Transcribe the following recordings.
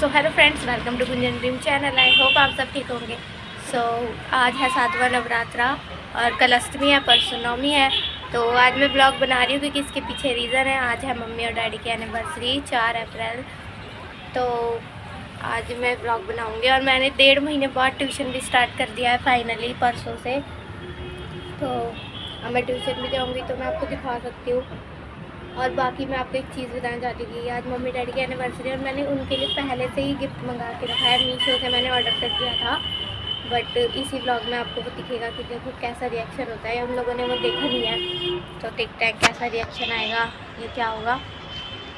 So hello friends, welcome to Gunjan dream channel. I hope आप सब ठीक होंगे। आज है 7वां नवरात्रा और कल अष्टमी है, परसों नवमी है। तो आज मैं ब्लॉग बना रही हूँ क्योंकि इसके पीछे रीज़न है। आज है मम्मी और डैडी की एनिवर्सरी 4 अप्रैल। तो आज मैं ब्लॉग बनाऊँगी और मैंने 1.5 महीने बाद ट्यूशन भी स्टार्ट कर दिया है फाइनली, परसों से। तो अब मैं ट्यूशन भी जाऊँगी तो मैं आपको दिखा सकती हूँ। और बाकी मैं आपको एक चीज़ बताना चाहती थी, आज मम्मी डैडी की एनिवर्सरी और मैंने उनके लिए पहले से ही गिफ्ट मंगा के रखा है। मीशो से मैंने ऑर्डर कर दिया था, बट इसी ब्लॉग में आपको वो दिखेगा कि देखो कैसा रिएक्शन होता है। उन लोगों ने वो देखा नहीं है, तो देखते हैं कैसा रिएक्शन आएगा, ये क्या होगा।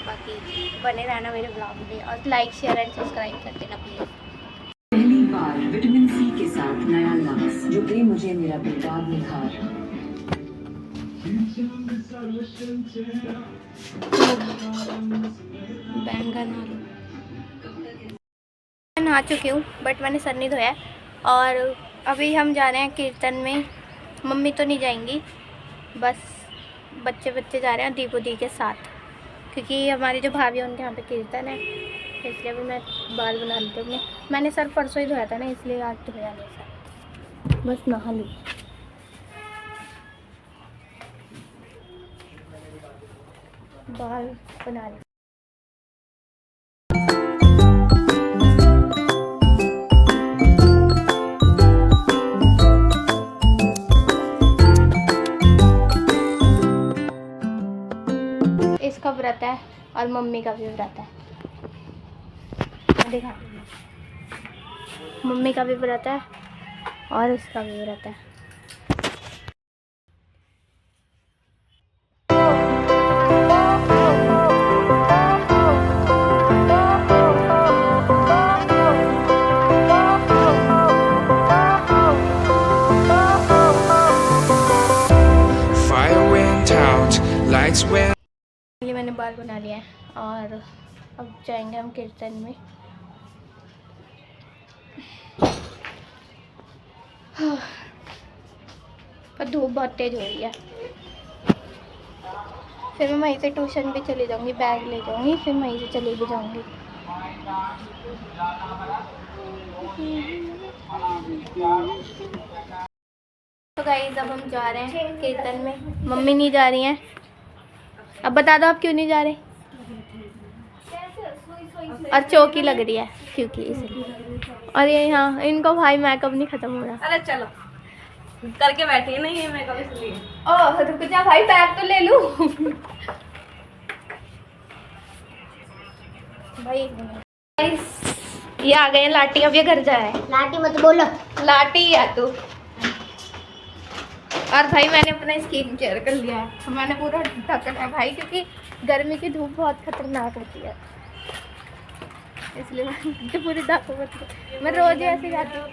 बाकी बने रहना मेरे ब्लॉग में और लाइक शेयर एंड सब्सक्राइब कर देना प्लीज़। पहली बार विटामिन सी के साथ नया लक्स जो दे मुझे मेरा बेदाग निखार। बैंगन आलू नहा चुकी हूँ, बट मैंने सर नहीं धोया। और अभी हम जा रहे हैं कीर्तन में। मम्मी तो नहीं जाएंगी, बस बच्चे जा रहे हैं दीपू दी के साथ, क्योंकि हमारी जो भाभी है उनके यहाँ पे कीर्तन है। इसलिए अभी मैं बाल बना लेती हूँ। मैंने सर परसों ही धोया था ना, इसलिए आज धोया नहीं सर, बस नहा लूँ। बाल बना ली। इसका व्रत है और मम्मी का भी व्रत है, दिखा। मम्मी का भी व्रत है और इसका भी व्रत है। मैंने बाल बना लिया है और अब जाएंगे हम कीर्तन में। पर धूप बहुत तेज हो रही है। फिर मैं वहीं से ट्यूशन भी चली जाऊंगी, बैग ले जाऊंगी, फिर वहीं से चली भी जाऊंगी। तो गाइस अब हम जा रहे हैं कीर्तन में। मम्मी नहीं जा रही हैं। अब बता दो आप क्यों नहीं जा रहे। और चौकी लग रही है क्योंकि इसलिए। और ये यहाँ इनको भाई मेकअप नहीं खत्म हो रहा। अरे चलो करके बैठे नहीं है मेकअप इसलिए। ओह रुक जा भाई, बैग तो ले लूं। भाई ये आ गए लाटी, अब ये घर जाए। लाटी मत बोलो, लाटी है तू। और भाई मैंने अपना स्किन केयर कर लिया है, मैंने पूरा ढकना है भाई, क्योंकि गर्मी की धूप बहुत खतरनाक होती है, इसलिए मैं पूरी ढक। मैं रोज ही ऐसे जाती हूँ,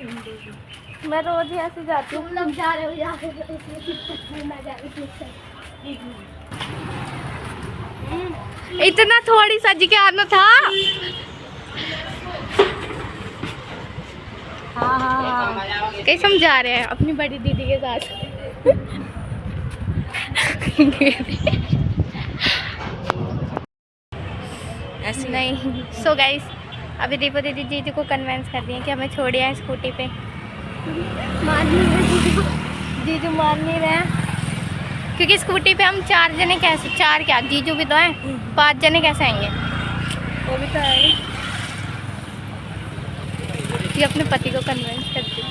तुम लोग जा रहे हो इतना थोड़ी सज के आना था। हाँ कहीं समझा रहे हैं अपनी बड़ी दीदी के साथ। ऐसे नहीं। सो गाइस अभी दीपो दीदी जीजू को कन्वेंस कर दिए कि हमें छोड़े हैं स्कूटी पे। जीजू मान नहीं रहे हैं, क्योंकि स्कूटी पे हम 4 जने कैसे, 4 क्या जीजू भी तो हैं, 5 जने कैसे आएंगे। वो भी तो है। ये अपने पति को कन्वेंस करती है।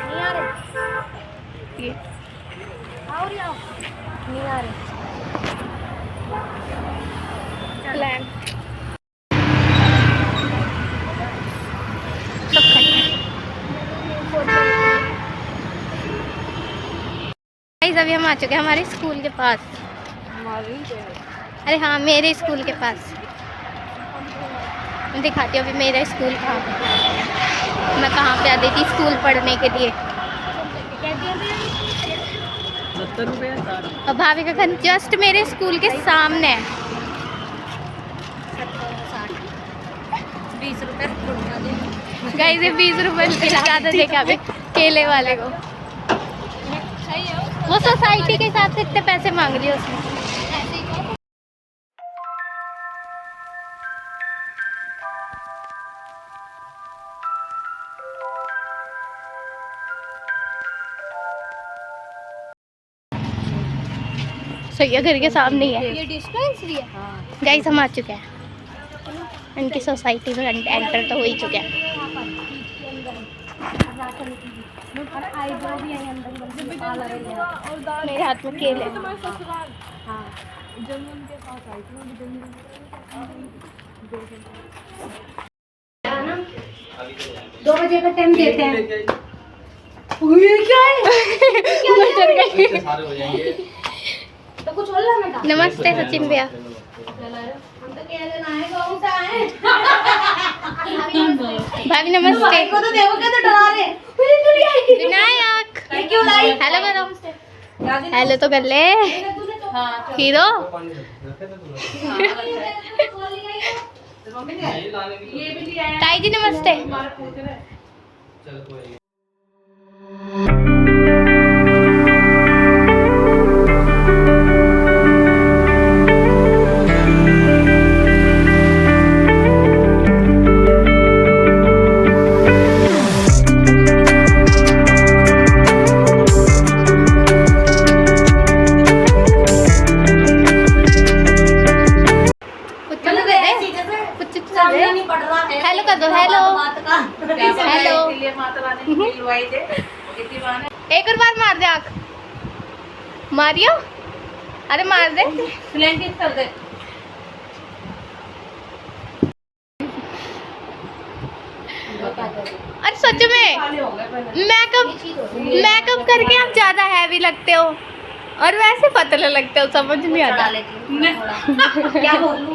नहीं आ रहे, नहीं आ रहे प्लान अभी हम आ चुके हैं हमारे स्कूल के पास। अरे हाँ, मेरे स्कूल के पास। मैं दिखाती हूँ अभी मेरा स्कूल कहाँ पे। मैं कहाँ पे आती थी स्कूल पढ़ने के लिए। और भाभी का घर जस्ट मेरे स्कूल के सामने है। 20 रुपये गाइस ये 20 रुपये ज़्यादा देखा अभी केले वाले को। वो सोसाइटी के हिसाब से इतने पैसे मांग लिए उसने। सैया घर के सामने ही है। ये डिस्पेंसरी है। हाँ गाइस हम आ चुके हैं इनकी सोसाइटी में, एंटर तो हो ही चुके हैं। मेरे हाथ में केले। दो बजे का टाइम देते हैं। ये क्या है? डर गई। तो कुछ और लाना था। नमस्ते सचिन भैया। हम तो कह लेना है कौन सा है? भाभी नमस्ते। को तो देखो क्या तो डरा रहे। विनायक ये क्यों लाई? हेलो करो। हेलो तो कर ले हाँ हीरो। ये भी लिया है। ताई जी नमस्ते। सामने नहीं पड़ रहा है। हेलो कर दो। Hello hello. इसलिए माता रानी ने मिलवाई दे। इतनी बार एक और बार मार दे आँख। मारियो अरे मार दे। ब्लैंकेट कर दे। अरे सच में मेकअप करके आप ज्यादा हैवी लगते हो और वैसे पतले लगते हो, समझ नहीं आता। क्या बोलूं?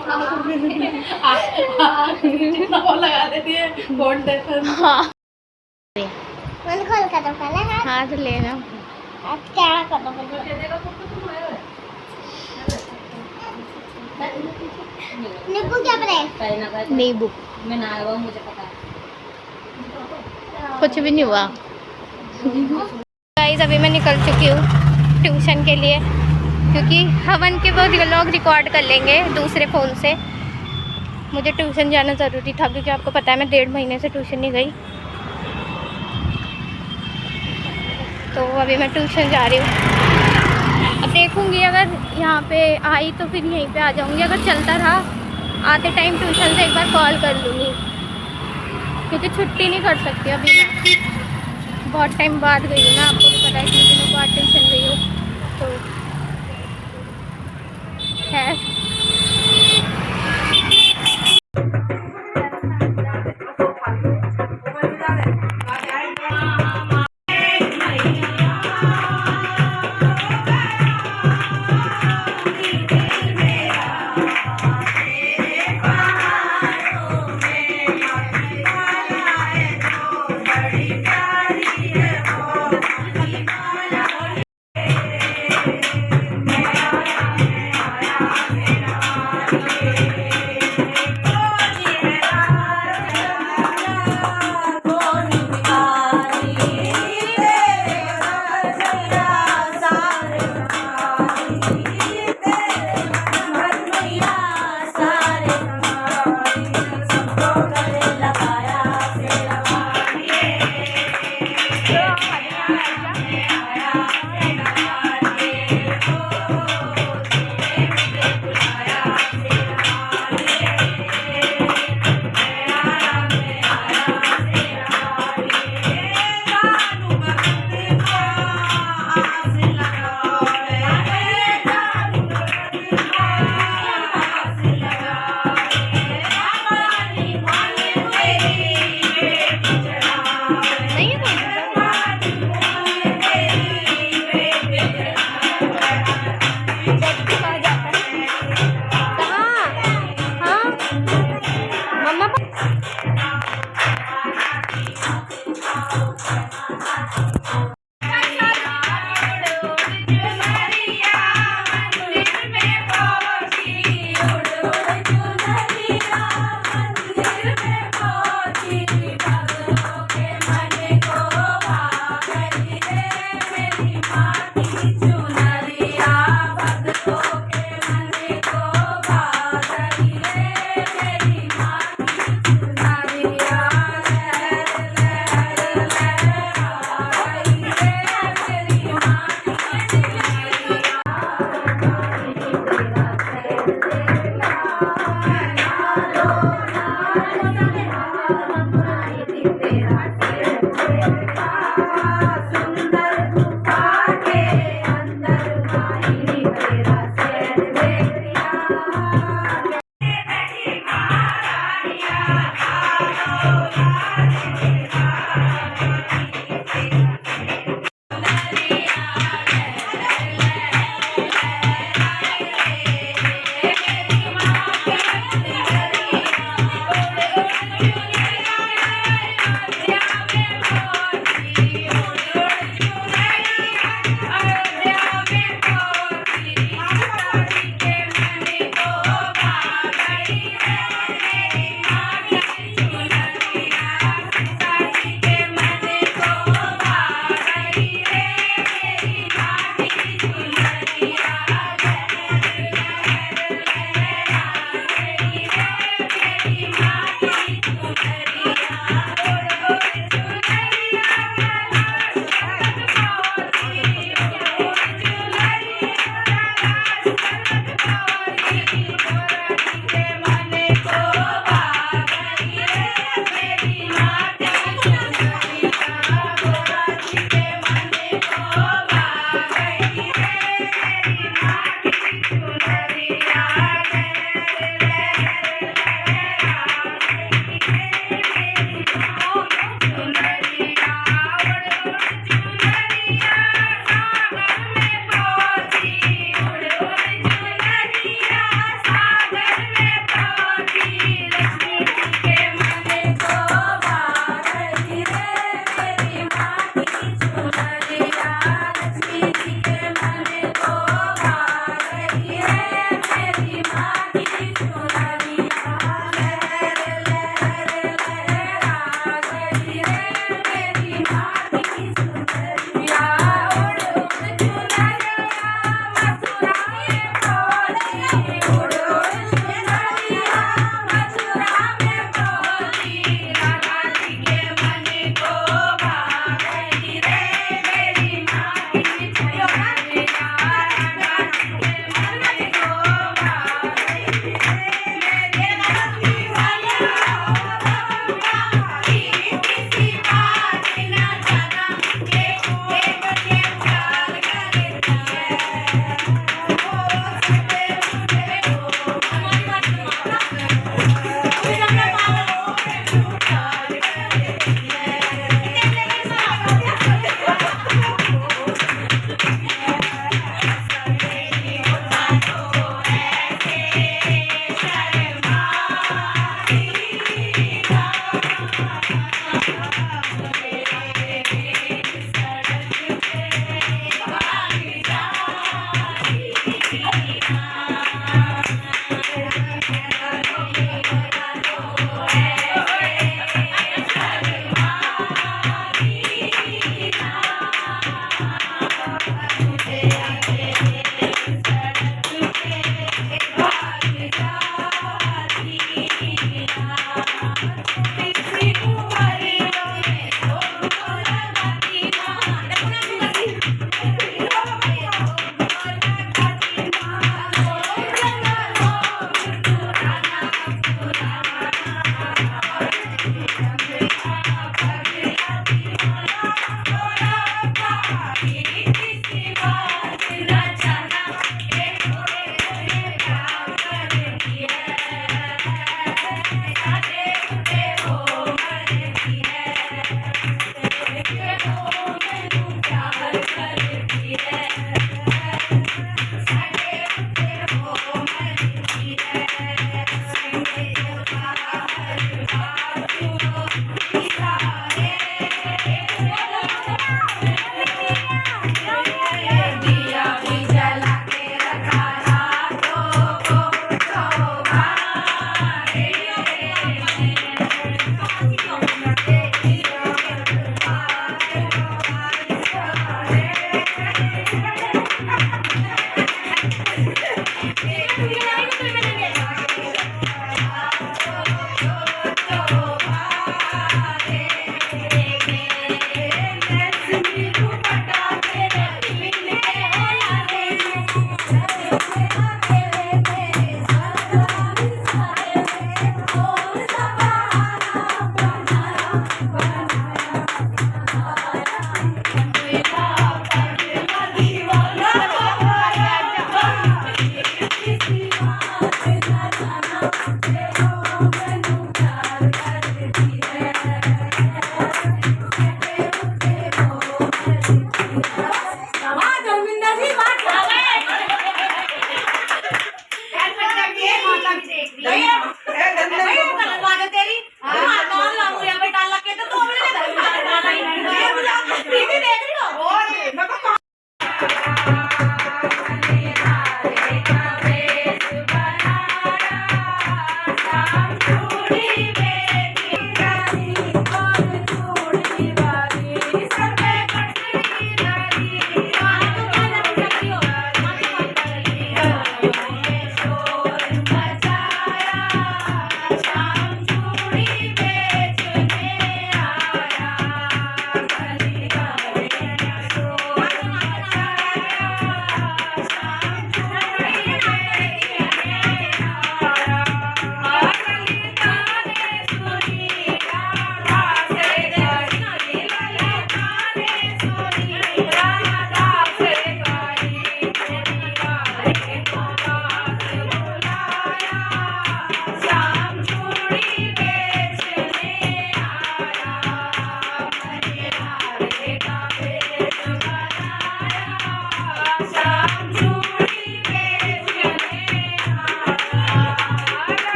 वो लगा देती है फाउंडेशन। हाँ मन खोल कर दो पहले है। हाँ तो लेना। अब क्या कर दो? नींबू क्या बने? नींबू मैं ना आया मुझे पता है। कुछ भी नहीं हुआ। गाइस अभी मैं निकल चुकी हूँ ट्यूशन के लिए, क्योंकि हवन के वो व्लॉग रिकॉर्ड कर लेंगे दूसरे फ़ोन से। मुझे ट्यूशन जाना ज़रूरी था, क्योंकि आपको पता है मैं 1.5 महीने से ट्यूशन नहीं गई। तो अभी मैं ट्यूशन जा रही हूँ। अब देखूँगी अगर यहाँ पे आई तो फिर यहीं पे आ जाऊँगी। अगर चलता रहा आते टाइम ट्यूशन से एक बार कॉल कर लूँगी, क्योंकि छुट्टी नहीं कर सकती अभी मैं। बहुत टाइम बाद गई हूँ ना, आपको भी पता है कि दिनों बाद ट्यूशन गई हूँ तो है।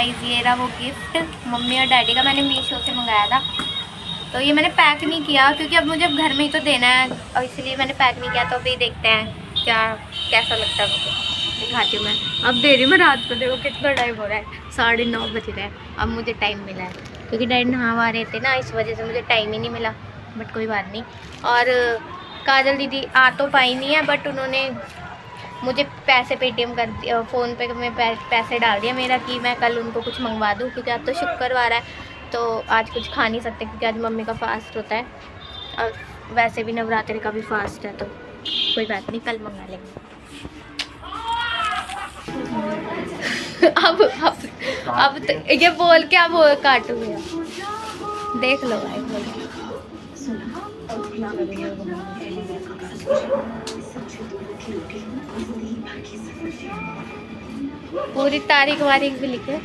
गाइस ये रहा वो गिफ्ट, मम्मी और डैडी का मैंने मीशो से मंगाया था। तो ये मैंने पैक नहीं किया क्योंकि अब मुझे घर में ही तो देना है, और इसलिए मैंने पैक नहीं किया। तो अभी देखते हैं क्या कैसा लगता है मुझे, दिखाती हूँ मैं। अब दे रही हूँ मैं रात को, देखो कितना टाइम हो रहा है, 9:30 बज रहे हैं। अब मुझे टाइम मिला है क्योंकि डैडी नहा रहे थे ना, इस वजह से मुझे टाइम ही नहीं मिला, बट कोई बात नहीं। और काजल दीदी आ तो पाई नहीं है, बट उन्होंने मुझे पैसे पेटीएम कर दिया, फ़ोन पे में पैसे डाल दिया मेरा कि मैं कल उनको कुछ मंगवा दूँ, क्योंकि आज तो शुक्रवार है तो आज कुछ खा नहीं सकते, क्योंकि आज मम्मी का फास्ट होता है और वैसे भी नवरात्रि का भी फास्ट है, तो कोई बात नहीं, कल मंगा लेंगे। अब तो ये बोल के अब काटूंगी, देख लो भाई बोल के। पूरी तारीख वारीख भी लिखे।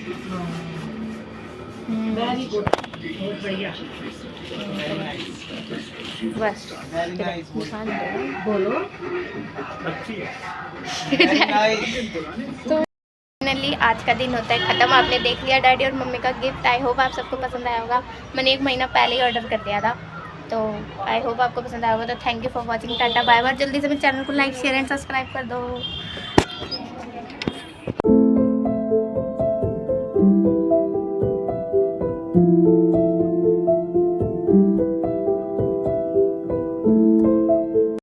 बस बोलो। तो फाइनली आज का दिन होता है ख़त्म। आपने देख लिया डैडी और मम्मी का गिफ्ट। आई होप आप सबको पसंद आया होगा। मैंने 1 महीना पहले ही ऑर्डर कर दिया था, तो आई होप आपको पसंद आया होगा। तो thank you for watching, tata bye bye. जल्दी से मेरे चैनल को लाइक शेयर एंड सब्सक्राइब कर दो।